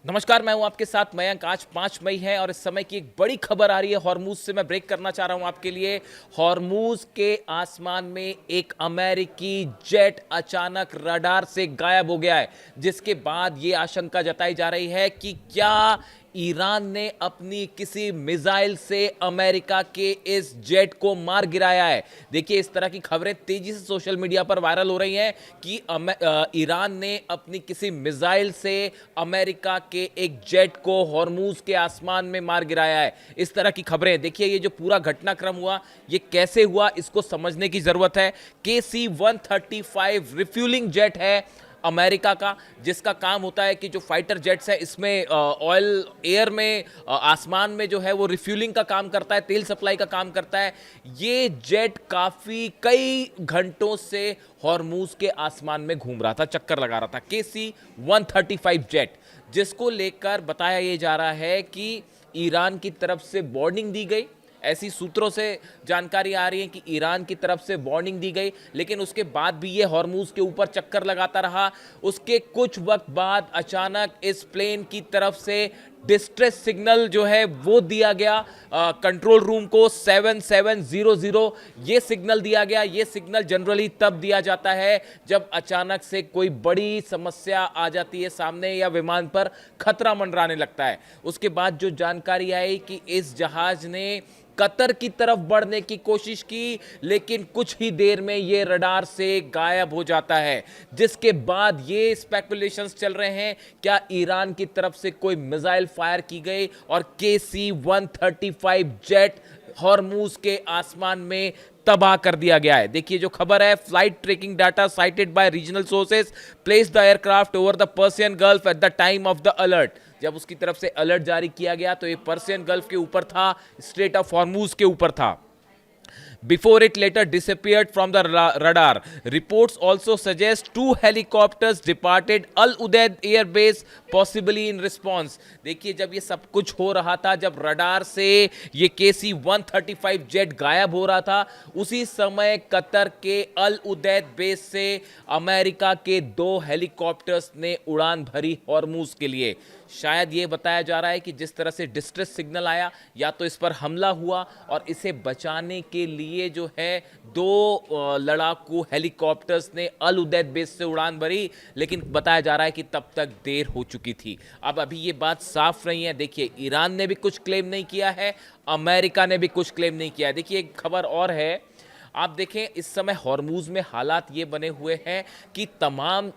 नमस्कार, मैं हूं आपके साथ मयंक। आज 5 मई है और इस समय की एक बड़ी खबर आ रही है हॉर्मूज से। मैं ब्रेक करना चाह रहा हूं आपके लिए। हॉर्मूज के आसमान में एक अमेरिकी जेट अचानक रडार से गायब हो गया है, जिसके बाद ये आशंका जताई जा रही है कि क्या ईरान ने अपनी किसी मिसाइल से अमेरिका के इस जेट को मार गिराया है। देखिए, इस तरह की खबरें तेजी से सोशल मीडिया पर वायरल हो रही हैं कि ईरान ने अपनी किसी मिसाइल से अमेरिका के एक जेट को हॉर्मूज के आसमान में मार गिराया है। इस तरह की खबरें। देखिए, ये जो पूरा घटनाक्रम हुआ, ये कैसे हुआ, इसको समझने की जरूरत है। KC-135 रिफ्यूलिंग जेट है अमेरिका का, जिसका काम होता है कि जो फाइटर जेट्स है इसमें ऑयल एयर में आसमान में जो है वो रिफ्यूलिंग का काम करता है, तेल सप्लाई का काम करता है। ये जेट काफी कई घंटों से हॉर्मूज के आसमान में घूम रहा था, चक्कर लगा रहा था। KC-135 जेट, जिसको लेकर बताया ये जा रहा है कि ईरान की तरफ से वार्निंग दी गई। ऐसी सूत्रों से जानकारी आ रही है कि ईरान की तरफ से वार्निंग दी गई, लेकिन उसके बाद भी ये हॉर्मूज के ऊपर चक्कर लगाता रहा। उसके कुछ वक्त बाद अचानक इस प्लेन की तरफ से डिस्ट्रेस सिग्नल जो है वो दिया गया कंट्रोल रूम को। 7700 ये सिग्नल दिया गया। ये सिग्नल जनरली तब दिया जाता है जब अचानक से कोई बड़ी समस्या आ जाती है सामने या विमान पर खतरा मंडराने लगता है। उसके बाद जो जानकारी आई कि इस जहाज ने कतर की तरफ बढ़ने की कोशिश की, लेकिन कुछ ही देर में ये रडार से गायब हो जाता है। जिसके बाद ये स्पेकुलेशंस चल रहे हैं क्या ईरान की तरफ से कोई मिसाइल फायर की गई और KC-135 जेट हॉर्मूज के आसमान में तबाह कर दिया गया है। देखिए जो खबर है, flight tracking data cited by regional sources place the aircraft over the Persian Gulf at the time of the alert. जब उसकी तरफ से अलर्ट जारी किया गया तो ये पर्सियन गल्फ के ऊपर था, स्ट्रेट ऑफ हॉर्मूज के ऊपर था। Before it later disappeared from the radar. Reports also suggest 2 helicopters departed Al Udeid Air Base, possibly in response. देखिए, जब ये सब कुछ हो रहा था, जब रडार से ये KC-135 जेट गायब हो रहा था, उसी समय कतर के अल उदैद बेस से अमेरिका के 2 हेलीकॉप्टर्स ने उड़ान भरी हॉर्मूज के लिए। शायद ये बताया जा रहा है कि जिस तरह से डिस्ट्रेस सिग्नल आया, या तो इस पर हमला हुआ और इसे बचाने के लिए जो है 2 लड़ाकू हेलीकॉप्टर्स ने अल उदैद बेस से उड़ान भरी, लेकिन बताया जा रहा है कि तब तक देर हो चुकी थी। अब अभी ये बात साफ नहीं है। देखिए, ईरान ने भी कुछ क्लेम नहीं किया है, अमेरिका ने भी कुछ क्लेम नहीं किया है। देखिए, एक खबर और है, आप देखें इस समय हॉर्मूज में हालात ये बने हुए हैं कि तमाम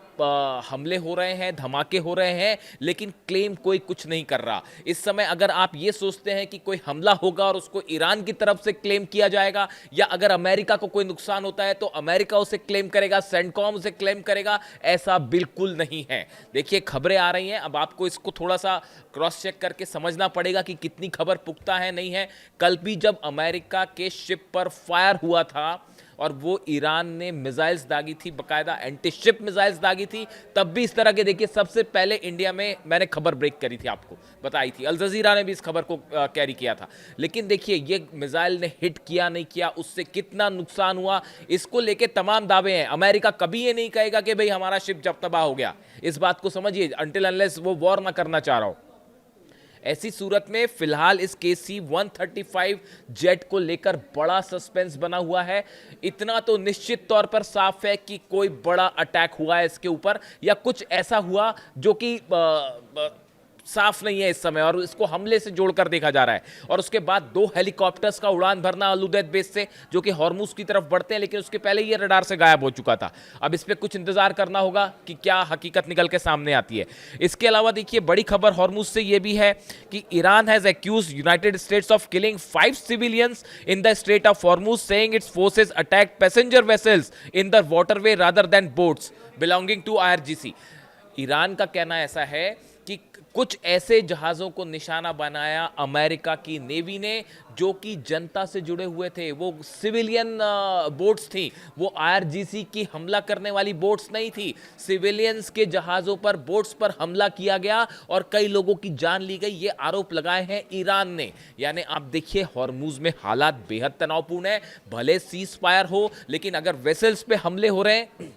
हमले हो रहे हैं, धमाके हो रहे हैं, लेकिन क्लेम कोई कुछ नहीं कर रहा। इस समय अगर आप ये सोचते हैं कि कोई हमला होगा और उसको ईरान की तरफ से क्लेम किया जाएगा, या अगर अमेरिका को कोई नुकसान होता है तो अमेरिका उसे क्लेम करेगा, सेंटकॉम उसे क्लेम करेगा, ऐसा बिल्कुल नहीं है। देखिए, खबरें आ रही हैं, अब आपको इसको थोड़ा सा क्रॉस चेक करके समझना पड़ेगा कि कितनी खबर पुख्ता है, नहीं है। कल भी जब अमेरिका के शिप पर फायर हुआ था और वो ईरान ने मिसाइल्स दागी थी, बकायदा एंटी शिप मिसाइल्स दागी थी, तब भी इस तरह के, देखिए सबसे पहले इंडिया में मैंने खबर ब्रेक करी थी, आपको बताई थी, अल जजीरा ने भी इस खबर को कैरी किया था। लेकिन देखिए, ये मिसाइल ने हिट किया नहीं किया, उससे कितना नुकसान हुआ, इसको लेके तमाम दावे हैं। अमेरिका कभी ये नहीं कहेगा कि भाई हमारा शिप जब तबाह हो गया। इस बात को समझिए, अनटिल अनलेस वो वॉर ना करना चाह रहा हो। ऐसी सूरत में फिलहाल इस KC-135 जेट को लेकर बड़ा सस्पेंस बना हुआ है। इतना तो निश्चित तौर पर साफ है कि कोई बड़ा अटैक हुआ है इसके ऊपर, या कुछ ऐसा हुआ जो कि साफ नहीं है इस समय, और इसको हमले से जोड़कर देखा जा रहा है। और उसके बाद 2 हेलीकॉप्टर्स का उड़ान भरना अल उदैद बेस से, जो कि हॉर्मूज की तरफ बढ़ते हैं, लेकिन उसके पहले ये रडार से गायब हो चुका था। अब इस पे कुछ इंतजार करना होगा कि क्या हकीकत निकल के सामने आती है। इसके अलावा देखिए, बड़ी खबर हॉर्मूज से ये भी है कि Iran has accused United States of killing 5 civilians in the Strait of Hormuz, saying its forces attacked passenger vessels in the waterway rather than boats belonging to IRGC। Iran का कहना ऐसा है कि कुछ ऐसे जहाज़ों को निशाना बनाया अमेरिका की नेवी ने जो कि जनता से जुड़े हुए थे, वो सिविलियन बोट्स थी, वो IRGC की हमला करने वाली बोट्स नहीं थी। सिविलियंस के जहाज़ों पर, बोट्स पर हमला किया गया और कई लोगों की जान ली गई, ये आरोप लगाए हैं ईरान ने। यानी आप देखिए, हॉर्मूज में हालात बेहद तनावपूर्ण है। भले सीज फायर हो, लेकिन अगर वेसल्स पे हमले हो रहे हैं,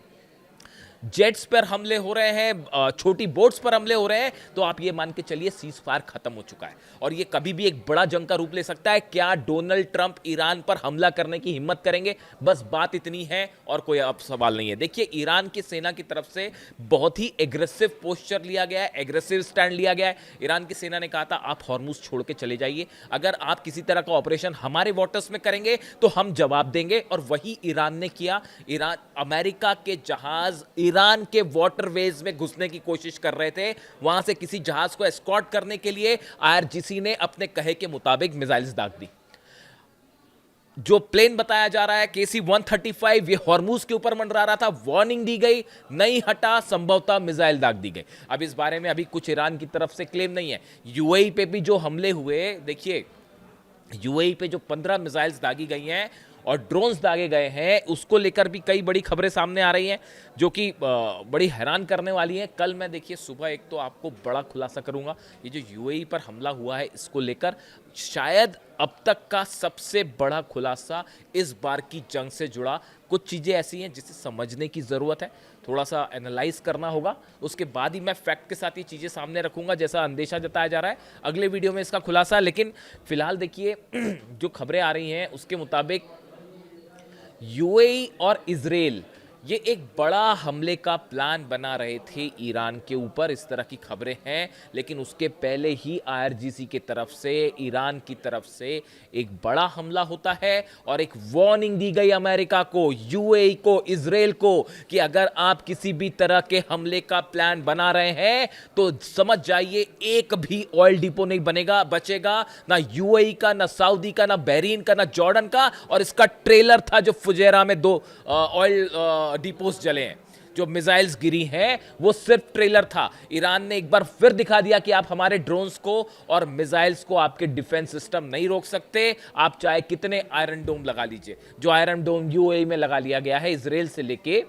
जेट्स पर हमले हो रहे हैं, छोटी बोट्स पर हमले हो रहे हैं, तो आप ये मान के चलिए सीज फायर खत्म हो चुका है और ये कभी भी एक बड़ा जंग का रूप ले सकता है। क्या डोनाल्ड ट्रंप ईरान पर हमला करने की हिम्मत करेंगे? बस बात इतनी है और कोई अब सवाल नहीं है। देखिए, ईरान की सेना की तरफ से बहुत ही एग्रेसिव पोस्चर लिया गया है, एग्रेसिव स्टैंड लिया गया है। ईरान की सेना ने कहा था आप हॉर्मुज छोड़ के चले जाइए, अगर आप किसी तरह का ऑपरेशन हमारे वाटर्स में करेंगे तो हम जवाब देंगे, और वही ईरान ने किया। ईरान, अमेरिका के जहाज ईरान के वाटरवेज में घुसने की कोशिश कर रहे थे, वहां से किसी जहाज को एस्कॉर्ट करने के लिए आईआरजीसी ने अपने कहे के मुताबिक मिसाइल्स दाग दी। जो प्लेन बताया जा रहा है KC-135, ये हॉर्मुज के ऊपर मंडरा रहा था, वार्निंग दी गई, नहीं हटा, संभवतः मिसाइल दाग दी गई। अब इस बारे में अभी कुछ ईरान की तरफ से क्लेम नहीं है। यूएई पे भी जो हमले हुए, देखिए यूएई पे जो 15 मिसाइल्स दागी गई हैं और ड्रोन्स दागे गए हैं, उसको लेकर भी कई बड़ी खबरें सामने आ रही हैं जो कि बड़ी हैरान करने वाली हैं। कल मैं देखिए सुबह एक तो आपको बड़ा खुलासा करूंगा, ये जो यूएई पर हमला हुआ है इसको लेकर शायद अब तक का सबसे बड़ा खुलासा इस बार की जंग से जुड़ा। कुछ चीज़ें ऐसी हैं जिसे समझने की ज़रूरत है, थोड़ा सा एनालाइज करना होगा, उसके बाद ही मैं फैक्ट के साथ ये चीज़ें सामने रखूंगा जैसा अंदेशा जताया जा रहा है। अगले वीडियो में इसका खुलासा, लेकिन फिलहाल देखिए जो खबरें आ रही हैं उसके मुताबिक यूएई और इजराइल ये एक बड़ा हमले का प्लान बना रहे थे ईरान के ऊपर, इस तरह की खबरें हैं। लेकिन उसके पहले ही आईआरजीसी की तरफ से ईरान की तरफ से एक बड़ा हमला होता है और एक वार्निंग दी गई अमेरिका को, यूएई को, इजराइल को कि अगर आप किसी भी तरह के हमले का प्लान बना रहे हैं तो समझ जाइए एक भी ऑयल डिपो नहीं बनेगा, बचेगा ना यूएई का, ना सऊदी का, ना बहरीन का, ना जॉर्डन का। और इसका ट्रेलर था जो फुजेरा में 2 ऑयल डिपोस जले हैं, जो मिसाइल्स गिरी हैं, वो सिर्फ ट्रेलर था। ईरान ने एक बार फिर दिखा दिया कि आप हमारे ड्रोन्स को और मिसाइल्स को, आपके डिफेंस सिस्टम नहीं रोक सकते, आप चाहे कितने आयरन डोम लगा लीजिए। जो आयरन डोम यूएई में लगा लिया गया है इजराइल से लेके,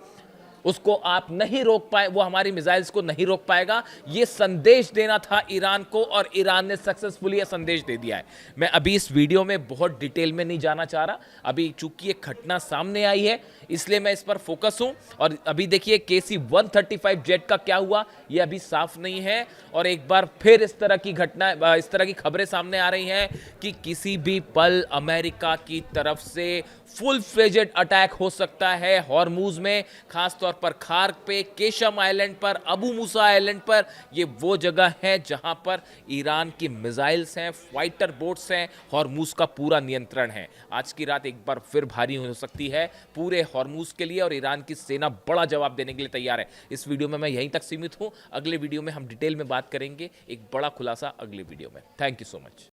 उसको आप नहीं रोक पाए, वो हमारी मिसाइल्स को नहीं रोक पाएगा। ये संदेश देना था ईरान को और ईरान ने सक्सेसफुली ये संदेश दे दिया है। मैं अभी इस वीडियो में बहुत डिटेल में नहीं जाना चाह रहा, अभी चूंकि एक घटना सामने आई है इसलिए मैं इस पर फोकस हूं। और अभी देखिए KC-135 जेट का क्या हुआ ये अभी साफ नहीं है, और एक बार फिर इस तरह की घटना, इस तरह की खबरें सामने आ रही हैं कि किसी भी पल अमेरिका की तरफ से फुल फ्लेजेड अटैक हो सकता है हॉर्मुज में, खासतौर पर खार्क पे, केशम आइलैंड पर, अबू मूसा आइलैंड पर। ये वो जगह है जहां पर ईरान की मिसाइल्स हैं, फाइटर बोट्स हैं, हॉर्मुज का पूरा नियंत्रण है। आज की रात एक बार फिर भारी हो सकती है पूरे हॉर्मुज के लिए और ईरान की सेना बड़ा जवाब देने के लिए तैयार है। इस वीडियो में मैं यहीं तक सीमित हूं, अगले वीडियो में हम डिटेल में बात करेंगे, एक बड़ा खुलासा अगले वीडियो में। Thank you so much.